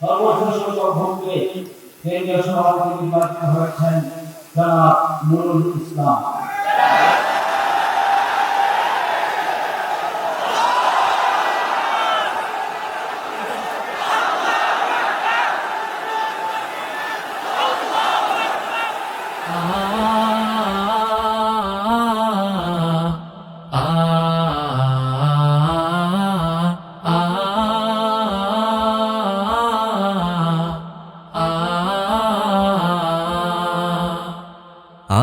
সর্বশ্রেষ্ঠ ভোটে কেন্দ্রীয় সভাপতি নির্বাচিত হয়েছেন জনাব নুরুল ইসলাম।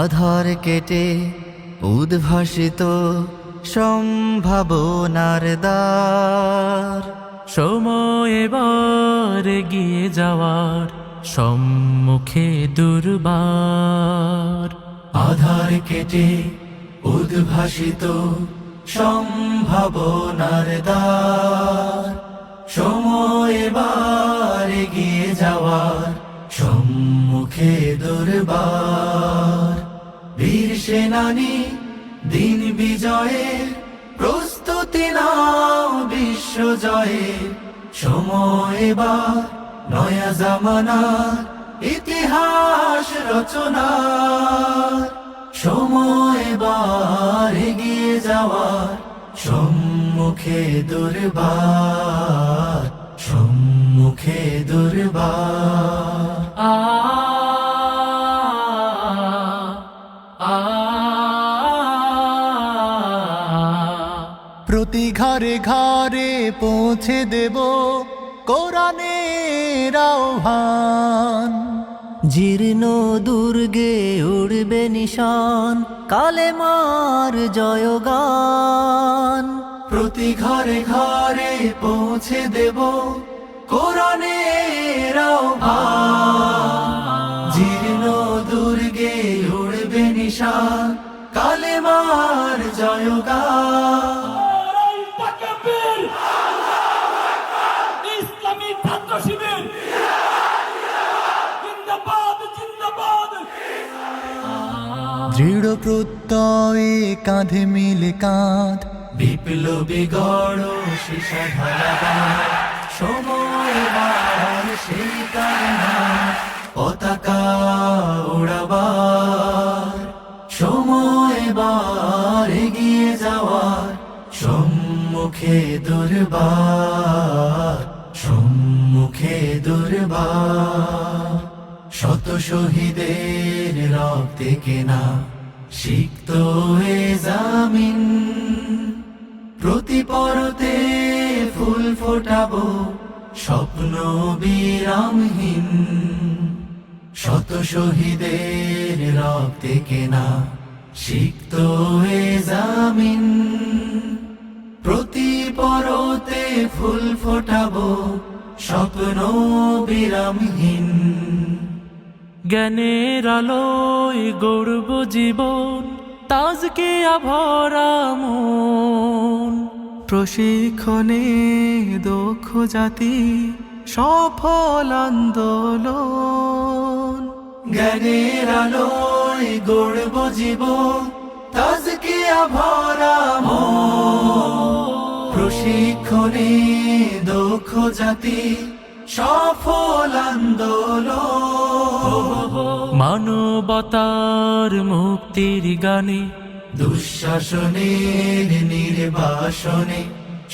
আধার কেটে উদ্ভাসিত সম্ভাবনার দ্বার, সময় এবার এগিয়ে যাওয়ার সম্মুখে দুর্বার। আধার কেটে উদ্ভাসিত সম্ভাবনার দ্বার, সময় এবার এগিয়ে যাওয়ার সম্মুখে দুর্বার। বীর সেনানী দিন বিজয়ের প্রস্তুতি নাও, বিশ্ব জয়ের সময় এবার নয়া জামানার ইতিহাস রচনার। সময় এবার এগিয়ে যাওয়ার সম্মুখে দুর্বার, সম্মুখে দুর্বার। প্রতি ঘরে ঘরে পৌঁছে দেব কোরআনের আহ্বান। জীর্ণ দুর্গে উড়বে নিশান, কালেমার জয়গান। প্রতি ঘরে ঘরে পৌঁছে দেব কোরআনের আহ্বান। জীর্ণ দুর্গে উড়বে নিশান, কালেমার জয়গান। ইসলামী ছাত্র শিবির জিন্দাবাদ, জিন্দাবাদ। দৃঢ় প্রত্যয়ে কাঁধে মিলে কাঁধ, বিপ্লবী গড় শিশা ঢালাবার। সময় এবার সেই কারণা পতাকা উড়াবার। সময় এবার এগিয়ে যাওয়ার সম্মুখে দুর্বার, সম্মুখে দুর্বার। শত শহীদের রক্তে কেনা সিক্ত এ জামিন, প্রতি পরতে ফুল ফোটাবো স্বপ্ন বিরামহীন। শত শহীদের রক্তে কেনা সিক্ত এ জামিন, প্রতি পরতে ফুল ফোটাবো স্বপ্ন বিরামহীন। জ্ঞানের আলোয় গড়ব জীবন, তাজকে আভরা মন। প্রশিক্ষণে দক্ষ জাতি সফল আন্দোলন। জ্ঞানের আলোয় গড়ব জীবন, তাজকে আভরা মন। প্রশিক্ষণে দক্ষ জাতি সফল আন্দোলন। মানবতার মুক্তির গানে, দুঃশাসনের নির্বাসনে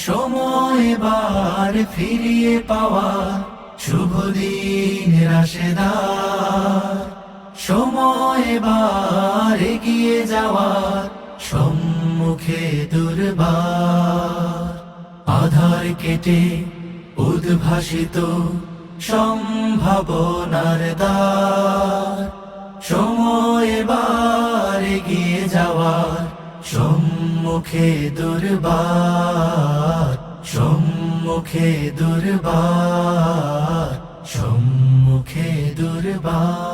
সময় এবার ফিরিয়ে পাওয়া শুভ দিন রাশেদার। সময় এবার এগিয়ে যাওয়ার সম্মুখে দুর্বার। আধার কেটে উদ্ভাসিত সম্ভাবনার দ্বার, সময় এবার এগিয়ে যাওয়ার সম্মুখে দুর্বার, সম্মুখে দুর্বার, সম্মুখে দুর্বার।